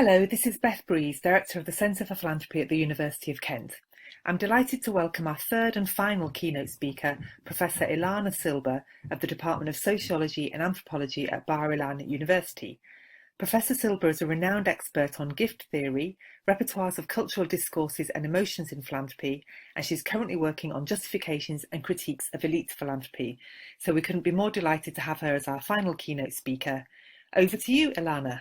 Hello, this is Beth Breeze, Director of the Centre for Philanthropy at the University of Kent. I'm delighted to welcome our third and final keynote speaker, Professor Ilana Silber of the Department of Sociology and Anthropology at Bar-Ilan University. Professor Silber is a renowned expert on gift theory, repertoires of cultural discourses and emotions in philanthropy, and she's currently working on justifications and critiques of elite philanthropy. So we couldn't be more delighted to have her as our final keynote speaker. Over to you, Ilana.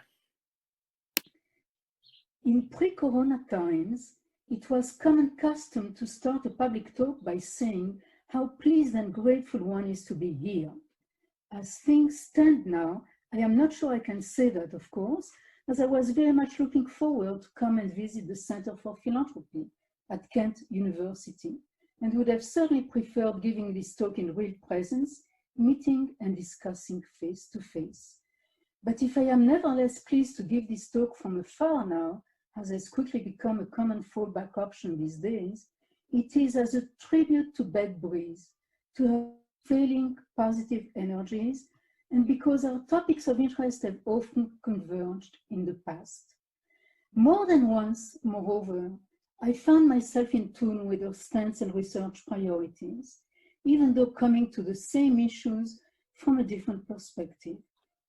In pre-corona times, it was common custom to start a public talk by saying how pleased and grateful one is to be here. As things stand now, I am not sure I can say that, of course, as I was very much looking forward to come and visit the Center for Philanthropy at Kent University, and would have certainly preferred giving this talk in real presence, meeting and discussing face to face. But if I am nevertheless pleased to give this talk from afar now, as has quickly become a common fallback option these days, it is as a tribute to Beth Breeze, to her failing positive energies, and because our topics of interest have often converged in the past. More than once, moreover, I found myself in tune with her stance and research priorities, even though coming to the same issues from a different perspective.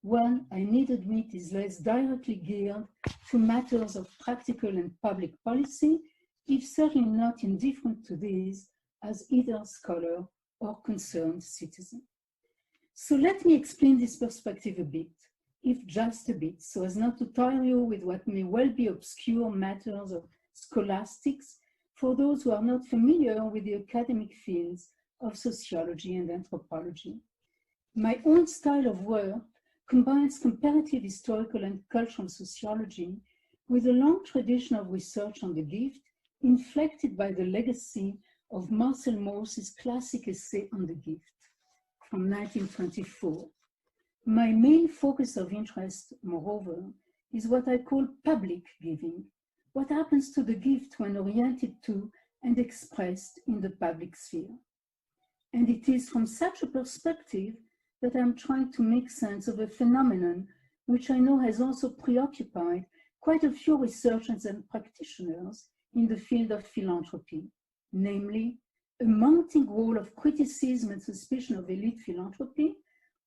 One, I need admit, is less directly geared to matters of practical and public policy, if certainly not indifferent to these as either scholar or concerned citizen. So let me explain this perspective a bit, if just a bit, so as not to tire you with what may well be obscure matters of scholastics for those who are not familiar with the academic fields of sociology and anthropology. My own style of work combines comparative historical and cultural sociology with a long tradition of research on the gift, inflected by the legacy of Marcel Maus's classic essay on the gift from 1924. My main focus of interest, moreover, is what I call public giving, what happens to the gift when oriented to and expressed in the public sphere. And it is from such a perspective that I'm trying to make sense of a phenomenon which I know has also preoccupied quite a few researchers and practitioners in the field of philanthropy, namely a mounting wall of criticism and suspicion of elite philanthropy,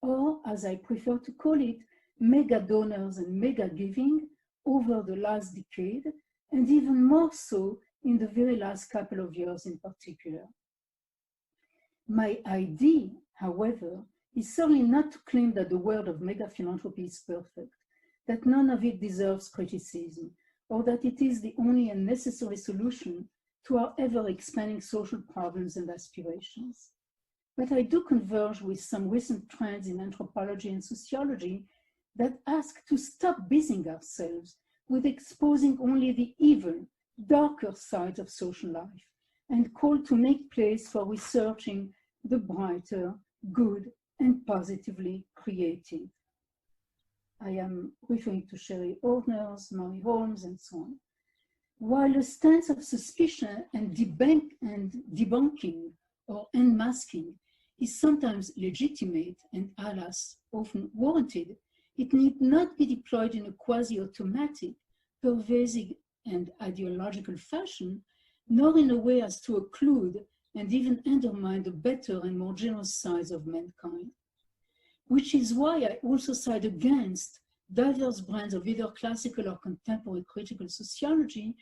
or as I prefer to call it, mega donors and mega giving over the last decade, and even more so in the very last couple of years in particular. My idea, however, is certainly not to claim that the world of mega philanthropy is perfect, that none of it deserves criticism, or that it is the only and necessary solution to our ever-expanding social problems and aspirations. But I do converge with some recent trends in anthropology and sociology that ask to stop busying ourselves with exposing only the evil, darker sides of social life, and call to make place for researching the brighter, good, and positively creative. I am referring to Sherry Ordners, Mary Holmes, and so on. While a stance of suspicion and debunking or unmasking is sometimes legitimate and, alas, often warranted, it need not be deployed in a quasi-automatic, pervasive, and ideological fashion, nor in a way as to occlude and even undermine the better and more generous sides of mankind. Which is why I also side against diverse brands of either classical or contemporary critical sociology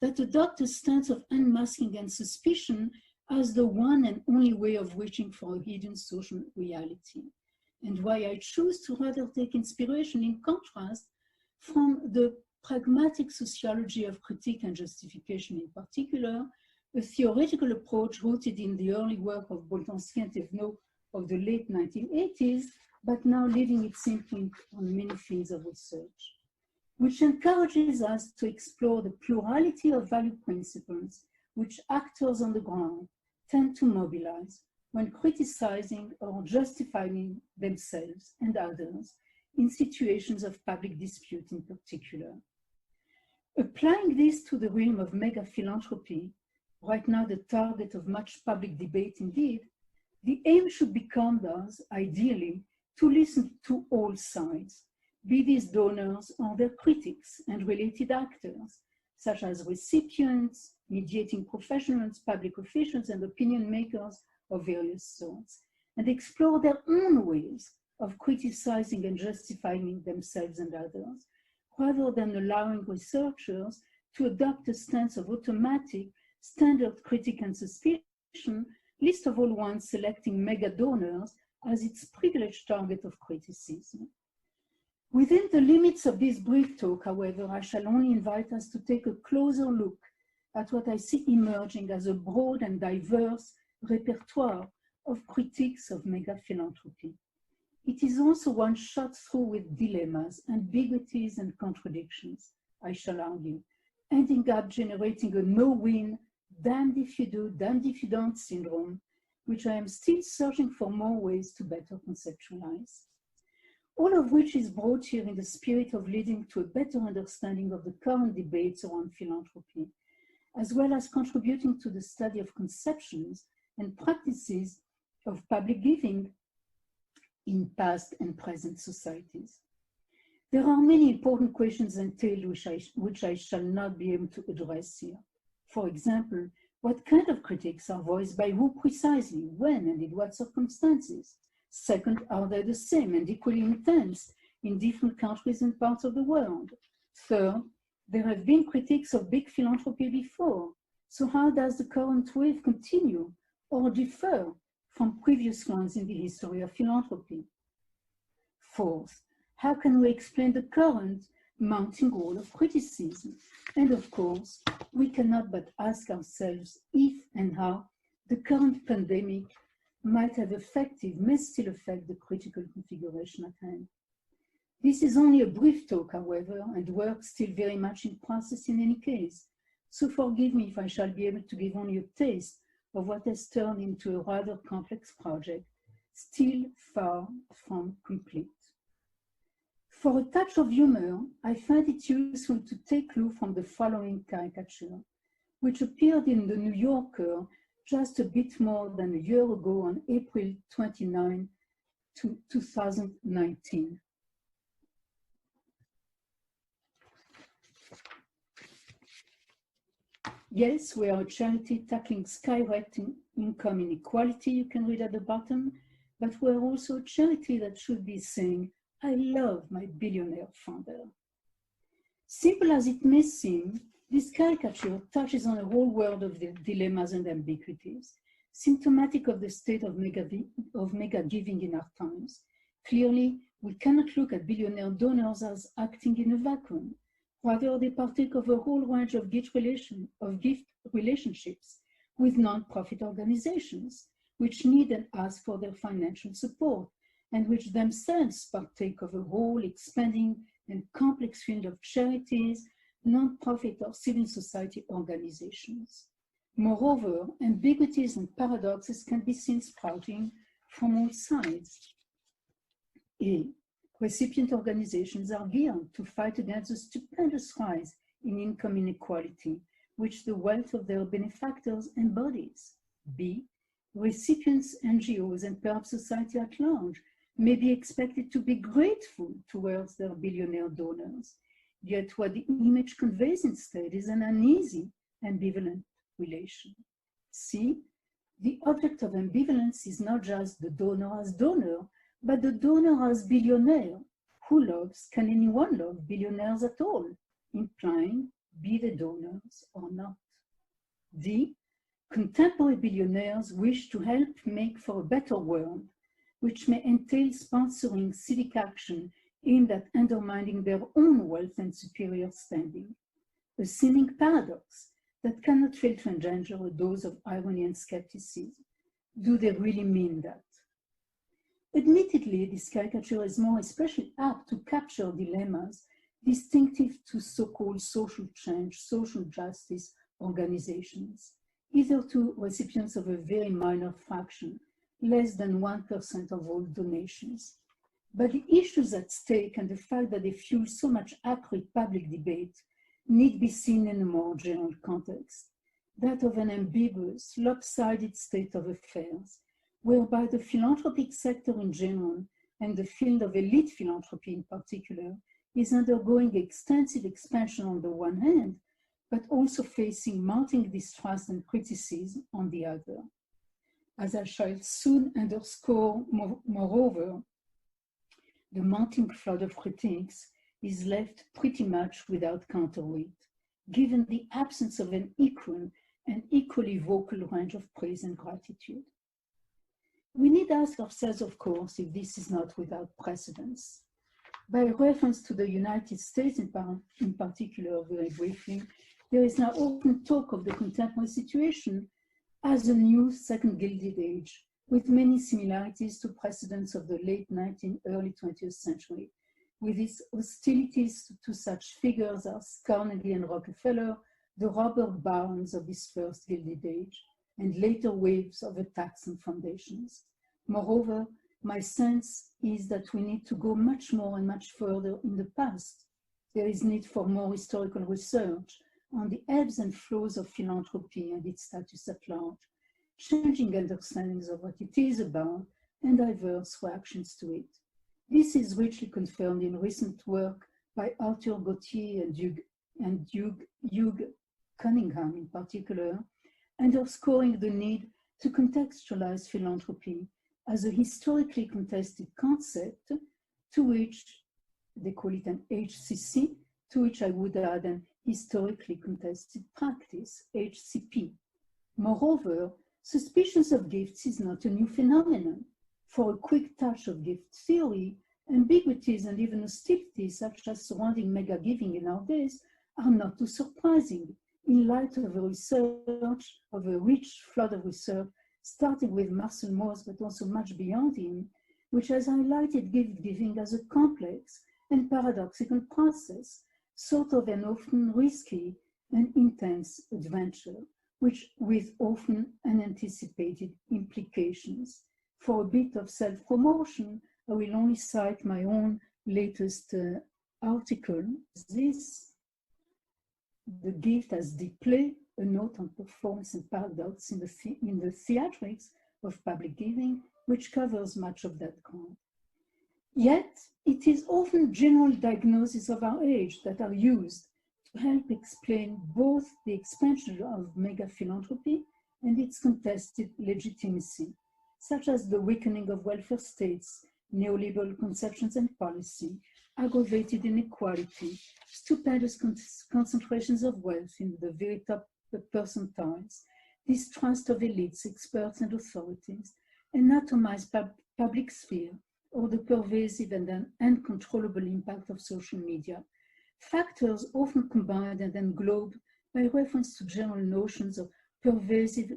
that adopt a stance of unmasking and suspicion as the one and only way of reaching for a hidden social reality, and why I choose to rather take inspiration, in contrast, from the pragmatic sociology of critique and justification in particular, a theoretical approach rooted in the early work of Boltanski and Thévenot of the late 1980s, but now leaving its imprint on many fields of research, which encourages us to explore the plurality of value principles which actors on the ground tend to mobilize when criticizing or justifying themselves and others in situations of public dispute in particular. Applying this to the realm of mega philanthropy, right now the target of much public debate indeed, the aim should become thus, ideally, to listen to all sides, be these donors or their critics and related actors, such as recipients, mediating professionals, public officials, and opinion makers of various sorts, and explore their own ways of criticizing and justifying themselves and others, rather than allowing researchers to adopt a stance of automatic, standard critique and suspicion, least of all one selecting mega donors as its privileged target of criticism. Within the limits of this brief talk, however, I shall only invite us to take a closer look at what I see emerging as a broad and diverse repertoire of critiques of mega philanthropy. It is also one shot through with dilemmas, ambiguities, and contradictions, I shall argue, ending up generating a no-win, damned if you do, damned if you don't syndrome, which I am still searching for more ways to better conceptualize. All of which is brought here in the spirit of leading to a better understanding of the current debates around philanthropy, as well as contributing to the study of conceptions and practices of public giving in past and present societies. There are many important questions entailed which I shall not be able to address here. For example, what kind of critiques are voiced by who precisely, when, and in what circumstances? Second, are they the same and equally intense in different countries and parts of the world? Third, there have been critiques of big philanthropy before, so how does the current wave continue or differ from previous ones in the history of philanthropy? Fourth, how can we explain the current mounting role of criticism? And of course, we cannot but ask ourselves if and how the current pandemic might have affected, may still affect the critical configuration at hand. This is only a brief talk, however, and work still very much in process in any case. So forgive me if I shall be able to give only a taste of what has turned into a rather complex project, still far from complete. For a touch of humor, I find it useful to take clue from the following caricature, which appeared in the New Yorker just a bit more than a year ago on April 29, 2019. Yes, we are a charity tackling skyrocketing income inequality, you can read at the bottom, but we're also a charity that should be saying, I love my billionaire founder. Simple as it may seem, this caricature touches on a whole world of dilemmas and ambiguities, symptomatic of the state of mega giving in our times. Clearly, we cannot look at billionaire donors as acting in a vacuum. Rather, they partake of a whole range of gift relationships with non-profit organizations, which need and ask for their financial support, and which themselves partake of a whole expanding and complex field of charities, non-profit or civil society organizations. Moreover, ambiguities and paradoxes can be seen sprouting from all sides. A. Recipient organizations are geared to fight against the stupendous rise in income inequality, which the wealth of their benefactors embodies. B. Recipients, NGOs, and perhaps society at large may be expected to be grateful towards their billionaire donors. Yet what the image conveys instead is an uneasy, ambivalent relation. C. The object of ambivalence is not just the donor as donor, but the donor as billionaire. Who loves, can anyone love billionaires at all? Implying, be they donors or not. D. Contemporary billionaires wish to help make for a better world, which may entail sponsoring civic action aimed at undermining their own wealth and superior standing. A seeming paradox that cannot fail to engender a dose of irony and skepticism. Do they really mean that? Admittedly, this caricature is more especially apt to capture dilemmas distinctive to so-called social change, social justice organizations, either to recipients of a very minor fraction, less than 1% of all donations. But the issues at stake and the fact that they fuel so much acrid public debate need be seen in a more general context, that of an ambiguous, lopsided state of affairs, whereby the philanthropic sector in general and the field of elite philanthropy in particular, is undergoing extensive expansion on the one hand, but also facing mounting distrust and criticism on the other. As I shall soon underscore, moreover, the mounting flood of critiques is left pretty much without counterweight, given the absence of an equal and equally vocal range of praise and gratitude. We need ask ourselves, of course, if this is not without precedence. By reference to the United States in particular, very briefly, there is now often talk of the contemporary situation as a new second Gilded Age, with many similarities to precedents of the late 19th, early 20th century, with its hostilities to such figures as Carnegie and Rockefeller, the robber barons of this first Gilded Age, and later waves of attacks on foundations. Moreover, my sense is that we need to go much more and much further in the past. There is need for more historical research on the ebbs and flows of philanthropy and its status at large, changing understandings of what it is about, and diverse reactions to it. This is richly confirmed in recent work by Arthur Gauthier and Hugh Cunningham in particular, underscoring the need to contextualize philanthropy as a historically contested concept to which they call it an HCC, to which I would add an historically contested practice, HCP. Moreover, suspicions of gifts is not a new phenomenon. For a quick touch of gift theory, ambiguities and even hostilities such as surrounding mega giving in our days are not too surprising in light of a rich flood of research, starting with Marcel Mauss, but also much beyond him, which has highlighted gift giving as a complex and paradoxical process, sort of an often risky and intense adventure, which with often unanticipated implications. For a bit of self-promotion, I will only cite my own latest article, The Gift as Deep Play, a note on performance and paradox in the theatrics of public giving, which covers much of that ground. Yet, it is often general diagnoses of our age that are used to help explain both the expansion of mega philanthropy and its contested legitimacy, such as the weakening of welfare states, neoliberal conceptions and policy, aggravated inequality, stupendous concentrations of wealth in the very top percentiles, distrust of elites, experts, and authorities, an atomized public sphere, or the pervasive and uncontrollable impact of social media, factors often combined and englobed by reference to general notions of pervasive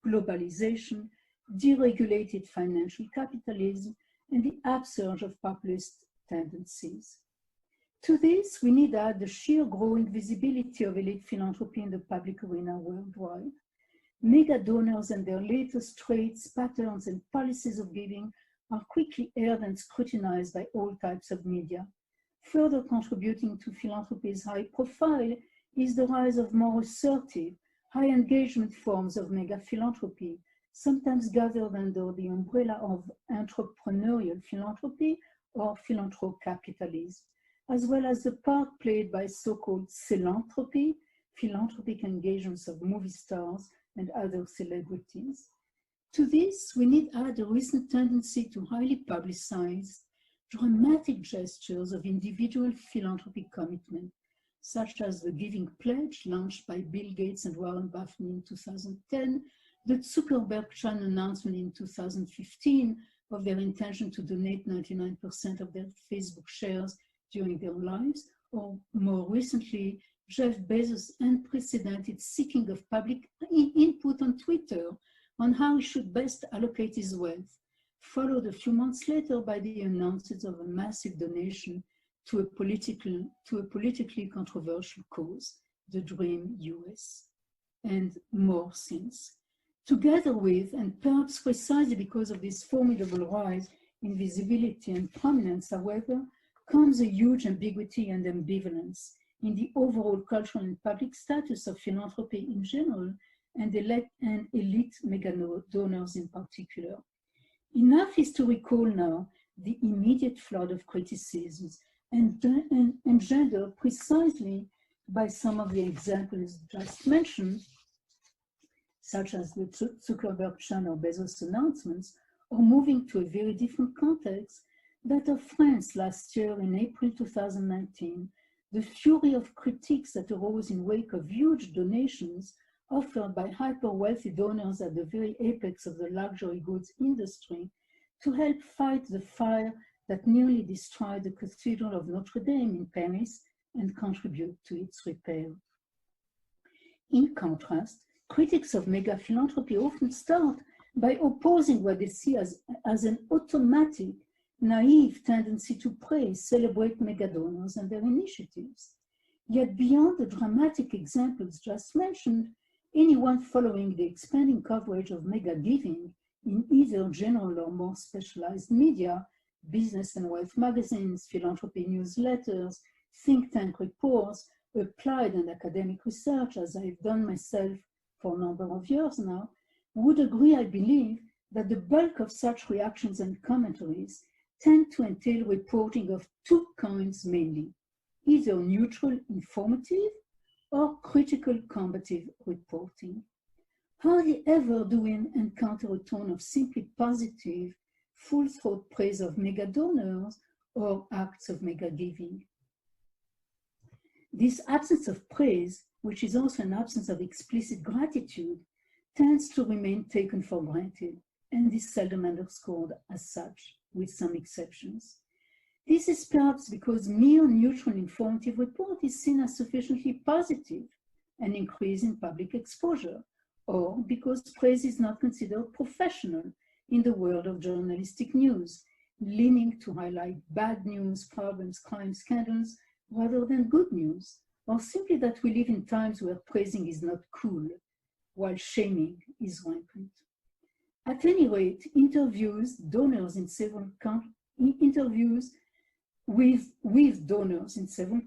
globalization, deregulated financial capitalism, and the upsurge of populist tendencies. To this, we need add the sheer growing visibility of elite philanthropy in the public arena worldwide. Mega donors and their latest traits, patterns, and policies of giving are quickly aired and scrutinized by all types of media. Further contributing to philanthropy's high profile is the rise of more assertive, high engagement forms of mega philanthropy, sometimes gathered under the umbrella of entrepreneurial philanthropy or philanthrocapitalism, as well as the part played by so-called philanthropy, philanthropic engagements of movie stars and other celebrities. To this, we need add a recent tendency to highly publicize dramatic gestures of individual philanthropic commitment, such as the Giving Pledge launched by Bill Gates and Warren Buffett in 2010, the Zuckerberg-Chan announcement in 2015 of their intention to donate 99% of their Facebook shares during their lives, or more recently, Jeff Bezos' unprecedented seeking of public input on Twitter on how he should best allocate his wealth, followed a few months later by the announcement of a massive donation to a politically controversial cause, the Dream US, and more since. Together with, and perhaps precisely because of this formidable rise in visibility and prominence, however, comes a huge ambiguity and ambivalence in the overall cultural and public status of philanthropy in general and elite mega donors in particular. Enough is to recall now the immediate flood of criticisms engendered precisely by some of the examples just mentioned, such as the Zuckerberg-Chan or Bezos announcements, or moving to a very different context, that of France last year in April 2019, the fury of critiques that arose in wake of huge donations offered by hyper-wealthy donors at the very apex of the luxury goods industry to help fight the fire that nearly destroyed the Cathedral of Notre Dame in Paris and contribute to its repair. In contrast, critics of mega philanthropy often start by opposing what they see as an automatic, naive tendency to praise, celebrate mega donors and their initiatives. Yet beyond the dramatic examples just mentioned, anyone following the expanding coverage of mega giving in either general or more specialized media, business and wealth magazines, philanthropy newsletters, think tank reports, applied and academic research, as I've done myself for a number of years now, would agree, I believe, that the bulk of such reactions and commentaries tend to entail reporting of two kinds mainly, either neutral, informative, or critical, combative reporting. Hardly ever do we encounter a tone of simply positive, full-throat praise of mega donors or acts of mega giving. This absence of praise, which is also an absence of explicit gratitude, tends to remain taken for granted and is seldom underscored as such, with some exceptions. This is perhaps because mere neutral informative report is seen as sufficiently positive, an increase in public exposure, or because praise is not considered professional in the world of journalistic news, leaning to highlight bad news, problems, crime, scandals, rather than good news, or simply that we live in times where praising is not cool, while shaming is rampant. At any rate, interviews with donors in several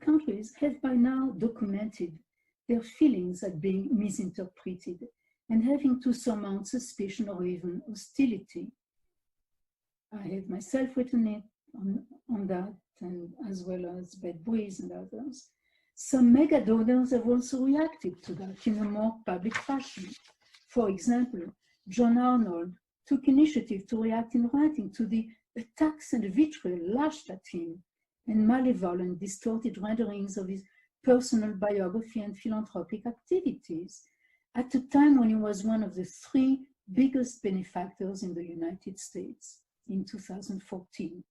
countries have by now documented their feelings at being misinterpreted and having to surmount suspicion or even hostility. I have myself written it on that, and as well as Beth Breeze and others. Some mega donors have also reacted to that in a more public fashion. For example, John Arnold took initiative to react in writing to the attacks and vitriol lashed at him and malevolent, distorted renderings of his personal biography and philanthropic activities at a time when he was one of the three biggest benefactors in the United States in 2014.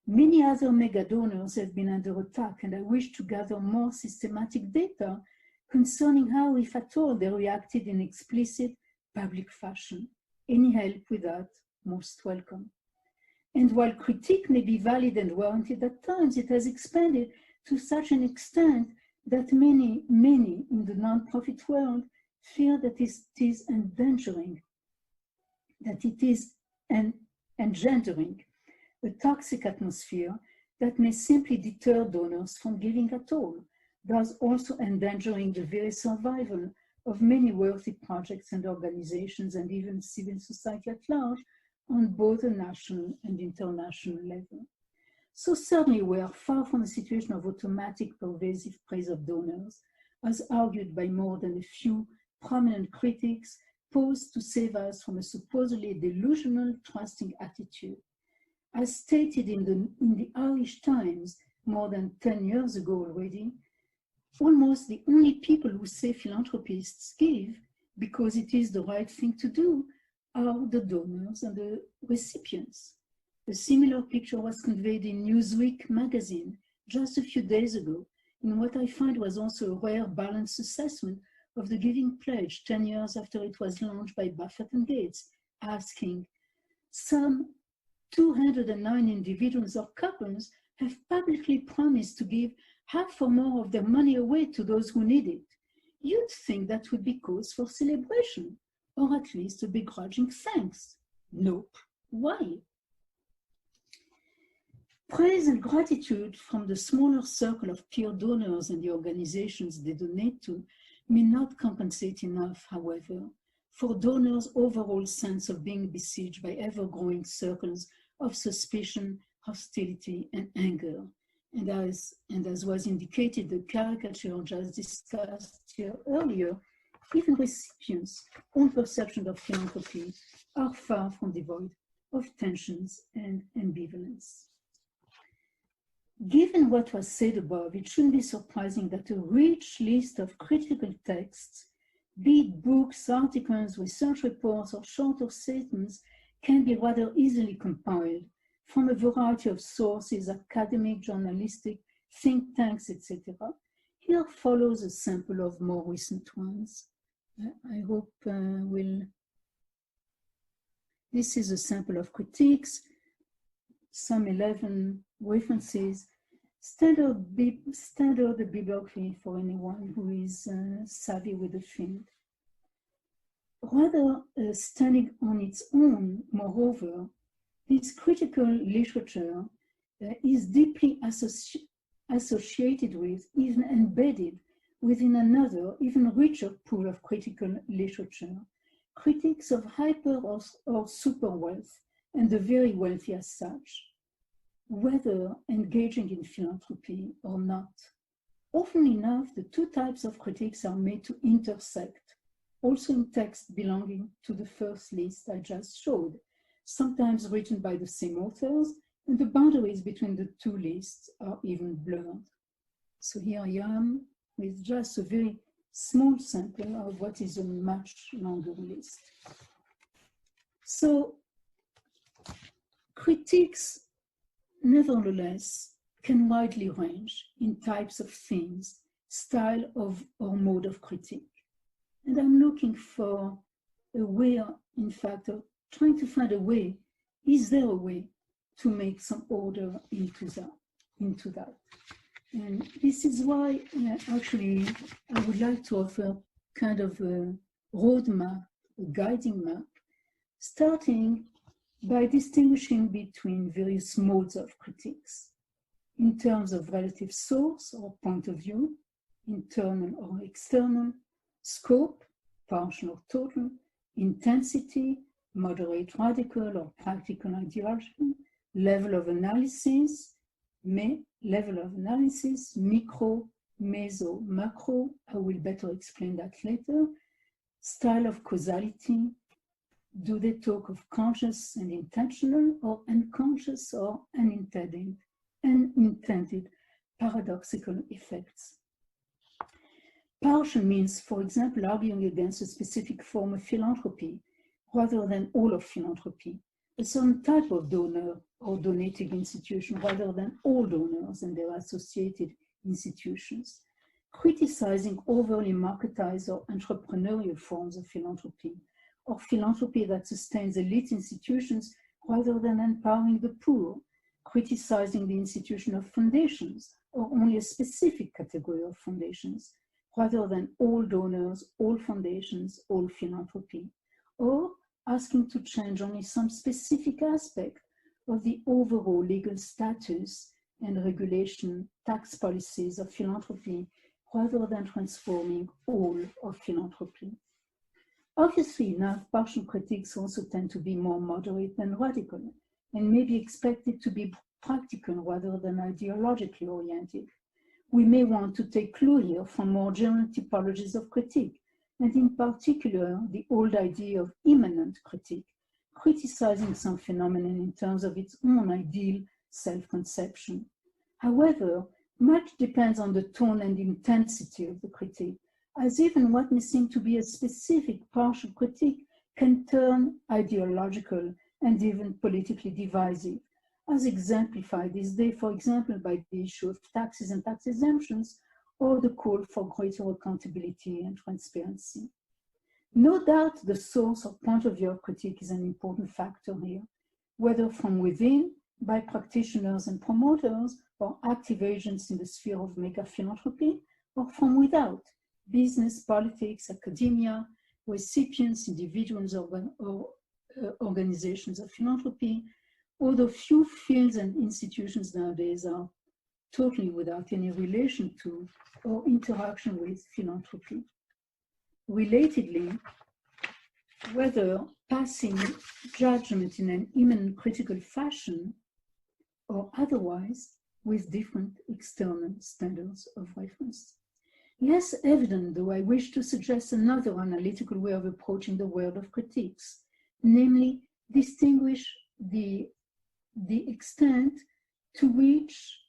Many other mega donors have been under attack, and I wish to gather more systematic data concerning how, if at all, they reacted in explicit public fashion. Any help with that, most welcome. And while critique may be valid and warranted at times, it has expanded to such an extent that many in the nonprofit world fear that it is engendering a toxic atmosphere that may simply deter donors from giving at all, thus also endangering the very survival of many worthy projects and organizations and even civil society at large on both a national and international level. So certainly we are far from a situation of automatic pervasive praise of donors, as argued by more than a few prominent critics posed to save us from a supposedly delusional trusting attitude. As stated in the Irish Times more than 10 years ago already, almost the only people who say philanthropists give because it is the right thing to do are the donors and the recipients. A similar picture was conveyed in Newsweek magazine just a few days ago, in what I find was also a rare balanced assessment of the Giving Pledge 10 years after it was launched by Buffett and Gates, asking, some 209 individuals or couples have publicly promised to give half or more of their money away to those who need it. You'd think that would be cause for celebration, or at least a begrudging thanks. Nope. Why? Praise and gratitude from the smaller circle of peer donors and the organizations they donate to may not compensate enough, however, for donors' overall sense of being besieged by ever-growing circles of suspicion, hostility, and anger. And as was indicated, the caricature just discussed here earlier, even recipients' own perception of philanthropy are far from devoid of tensions and ambivalence. Given what was said above, it shouldn't be surprising that a rich list of critical texts, be it books, articles, research reports, or shorter statements, can be rather easily compiled from a variety of sources, academic, journalistic, think tanks, etc. Here follows a sample of more recent ones. I hope this is a sample of critiques, some 11 references, standard bibliography for anyone who is savvy with the field. Rather standing on its own, moreover, this critical literature is deeply associated with, even embedded within another, even richer pool of critical literature, critics of hyper or super wealth and the very wealthy as such, whether engaging in philanthropy or not. Often enough, the two types of critiques are made to intersect, also in text belonging to the first list I just showed, sometimes written by the same authors, and the boundaries between the two lists are even blurred. So here I am with just a very small sample of what is a much longer list. So critiques, nevertheless, can widely range in types of themes, style of or mode of critique. And I'm looking for a way, in fact, of trying to find a way, is there a way to make some order into that? And this is why actually I would like to offer kind of a roadmap, a guiding map, starting by distinguishing between various modes of critiques in terms of relative source or point of view, internal or external, scope, partial or total, intensity, moderate, radical, or practical ideology, level of analysis, micro, meso, macro. I will better explain that later. Style of causality. Do they talk of conscious and intentional, or unconscious or unintended paradoxical effects? Partial means, for example, arguing against a specific form of philanthropy rather than all of philanthropy, a certain type of donor or donating institution rather than all donors and their associated institutions, criticizing overly marketized or entrepreneurial forms of philanthropy, or philanthropy that sustains elite institutions rather than empowering the poor, criticizing the institution of foundations or only a specific category of foundations, rather than all donors, all foundations, all philanthropy, or asking to change only some specific aspect of the overall legal status and regulation tax policies of philanthropy, rather than transforming all of philanthropy. Obviously, enough, partial critiques also tend to be more moderate than radical, and may be expected to be practical rather than ideologically oriented. We may want to take clue here from more general typologies of critique, and in particular, the old idea of immanent critique, criticizing some phenomenon in terms of its own ideal self-conception. However, much depends on the tone and intensity of the critique, as even what may seem to be a specific partial critique can turn ideological and even politically divisive, as exemplified this day, for example, by the issue of taxes and tax exemptions, or the call for greater accountability and transparency. No doubt the source or point of view of critique is an important factor here, whether from within, by practitioners and promoters, or active agents in the sphere of mega philanthropy, or from without, business, politics, academia, recipients, individuals, or organizations of philanthropy, although few fields and institutions nowadays are totally without any relation to or interaction with philanthropy. Relatedly, whether passing judgment in an immanent critical fashion or otherwise with different external standards of reference. Less evident, though, I wish to suggest another analytical way of approaching the world of critiques, namely distinguish the extent to which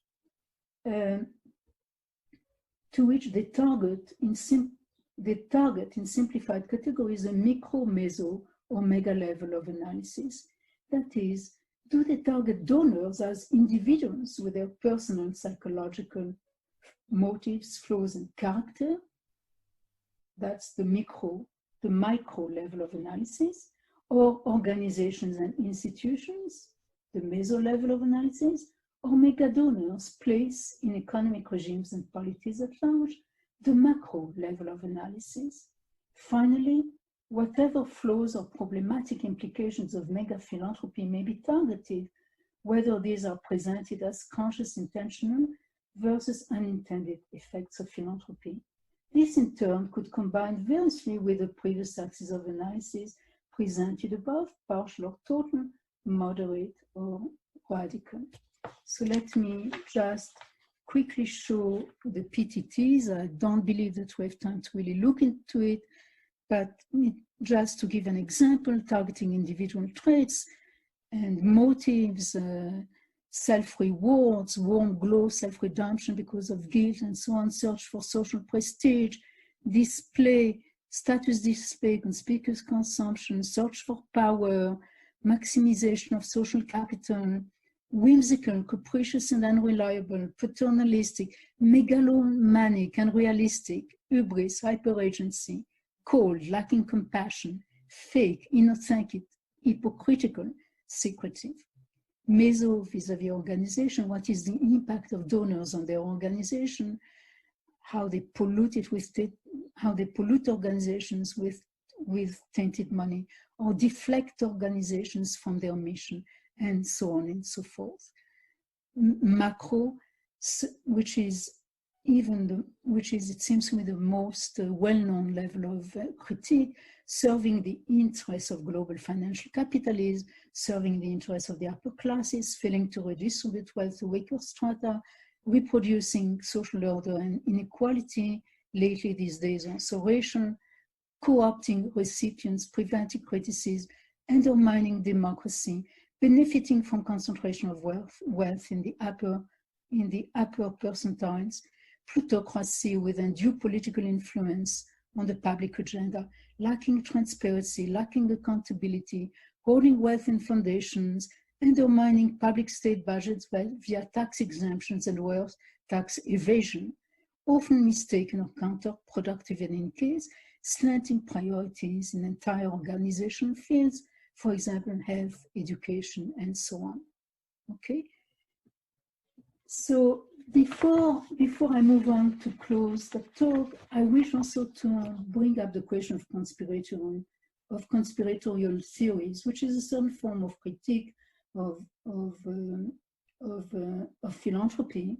they target in simplified categories a micro, meso, or mega level of analysis. That is, do they target donors as individuals with their personal psychological motives, flaws, and character? That's the micro level of analysis, or organizations and institutions, the meso level of analysis, or mega donors, place in economic regimes and polities at large, the macro level of analysis. Finally, whatever flaws or problematic implications of mega philanthropy may be targeted, whether these are presented as conscious intentional versus unintended effects of philanthropy. This in turn could combine variously with the previous axis of analysis presented above, partial or total, moderate or radical. So let me just quickly show the PTTs. I don't believe that we have time to really look into it, but just to give an example, targeting individual traits and motives, self-rewards, warm glow, self-redemption because of guilt and so on, search for social prestige, display, status display, conspicuous consumption, search for power, maximization of social capital, whimsical, capricious and unreliable, paternalistic, megalomaniac, unrealistic, hubris, hyperagency, cold, lacking compassion, fake, inauthentic, hypocritical, secretive. Meso vis-a-vis organization, what is the impact of donors on their organization, how they pollute it with how they pollute organizations with tainted money, or deflect organizations from their mission, and so on and so forth. Macro, which is it seems to me the most well-known level of critique, serving the interests of global financial capitalism, serving the interests of the upper classes, failing to redistribute wealth to weaker strata, reproducing social order and inequality, lately these days also racial, co-opting recipients, preventing criticism, undermining democracy, benefiting from concentration of wealth in the upper percentiles, plutocracy with undue political influence on the public agenda, lacking transparency, lacking accountability, holding wealth in foundations, undermining public state budgets via tax exemptions and worse, tax evasion, often mistaken or counterproductive in any case, slanting priorities in entire organizational fields, for example, health, education, and so on. Okay? So before I move on to close the talk, I wish also to bring up the question of conspiratorial theories, which is a certain form of critique of philanthropy,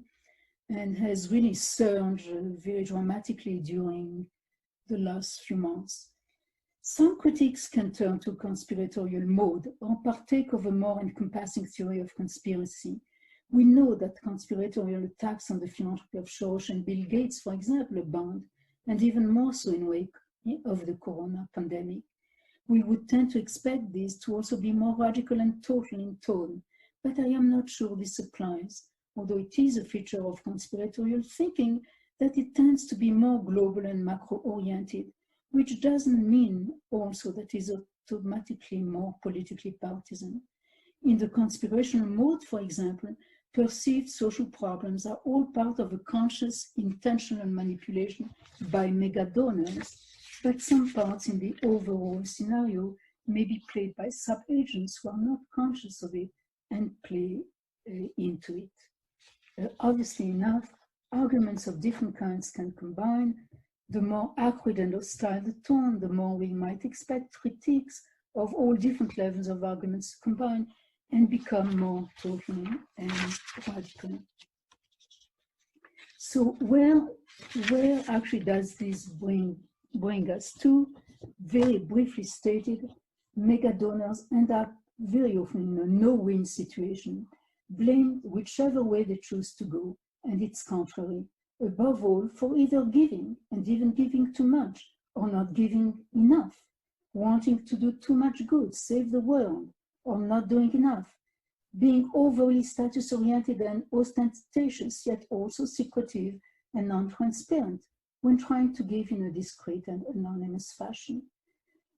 and has really surged very dramatically during the last few months. Some critics can turn to conspiratorial mode or partake of a more encompassing theory of conspiracy. We know that conspiratorial attacks on the philanthropy of Soros and Bill Gates, for example, abound, and even more so in wake of the corona pandemic. We would tend to expect these to also be more radical and total in tone, but I am not sure this applies, although it is a feature of conspiratorial thinking that it tends to be more global and macro-oriented, which doesn't mean also that it is automatically more politically partisan. In the conspirational mode, for example, perceived social problems are all part of a conscious, intentional manipulation by mega donors, but some parts in the overall scenario may be played by sub-agents who are not conscious of it and play into it. Obviously enough, arguments of different kinds can combine. The more acrid and hostile the tone, the more we might expect critiques of all different levels of arguments to combine and become more total and radical. So where actually does this bring us to? very briefly stated, mega donors end up very often in a no-win situation, blamed whichever way they choose to go, and its contrary, above all for either giving, and even giving too much, or not giving enough, wanting to do too much good, save the world, or not doing enough, being overly status-oriented and ostentatious, yet also secretive and non-transparent when trying to give in a discreet and anonymous fashion.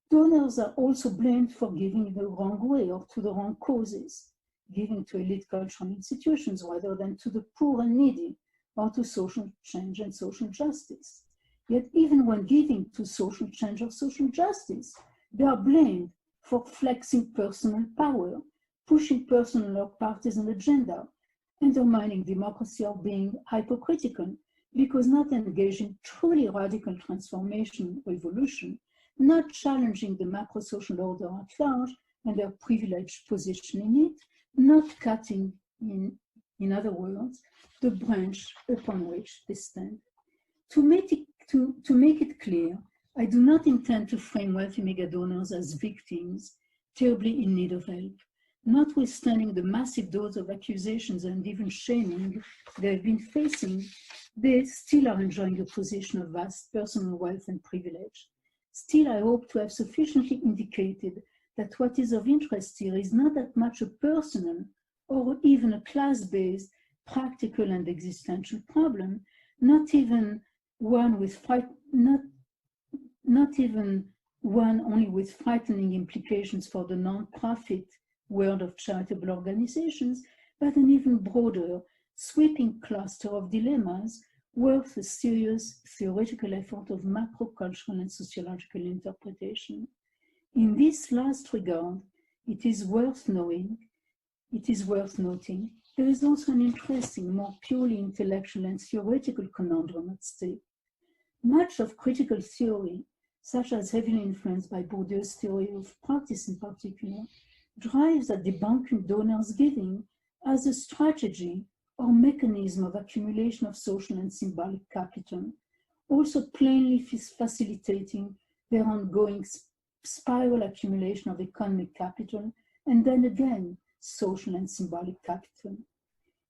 Donors are also blamed for giving in the wrong way or to the wrong causes, giving to elite cultural institutions rather than to the poor and needy, or to social change and social justice. Yet even when giving to social change or social justice, they are blamed for flexing personal power, pushing personal or partisan agenda, undermining democracy or being hypocritical, because not engaging truly radical transformation, revolution, not challenging the macro-social order at large and their privileged position in it, not cutting, in other words, the branch upon which they stand. To make it clear, I do not intend to frame wealthy mega donors as victims terribly in need of help. Notwithstanding the massive dose of accusations and even shaming they have been facing, they still are enjoying a position of vast personal wealth and privilege. Still, I hope to have sufficiently indicated that what is of interest here is not that much a personal or even a class-based practical and existential problem, not even one only with frightening implications for the non-profit world of charitable organizations, but an even broader, sweeping cluster of dilemmas worth a serious theoretical effort of macro-cultural and sociological interpretation. In this last regard, it is worth noting, there is also an interesting, more purely intellectual and theoretical conundrum at stake. Much of critical theory, such as heavily influenced by Bourdieu's theory of practice in particular, drives at debunking donors' giving as a strategy or mechanism of accumulation of social and symbolic capital, also plainly facilitating their ongoing spiral accumulation of economic capital and then again social and symbolic capital.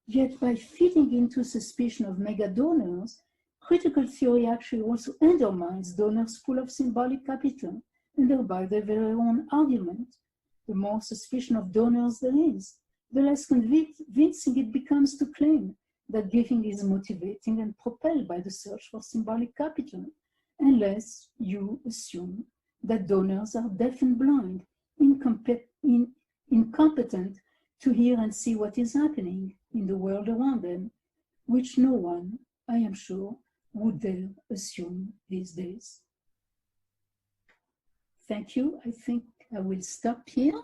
Yet by feeding into suspicion of mega donors, critical theory actually also undermines donors' pool of symbolic capital and thereby their very own argument. The more suspicion of donors there is, the less convincing it becomes to claim that giving is motivating and propelled by the search for symbolic capital, unless you assume that donors are deaf and blind, incompetent to hear and see what is happening in the world around them, which no one, I am sure, would dare assume these days. Thank you. I think I will stop here.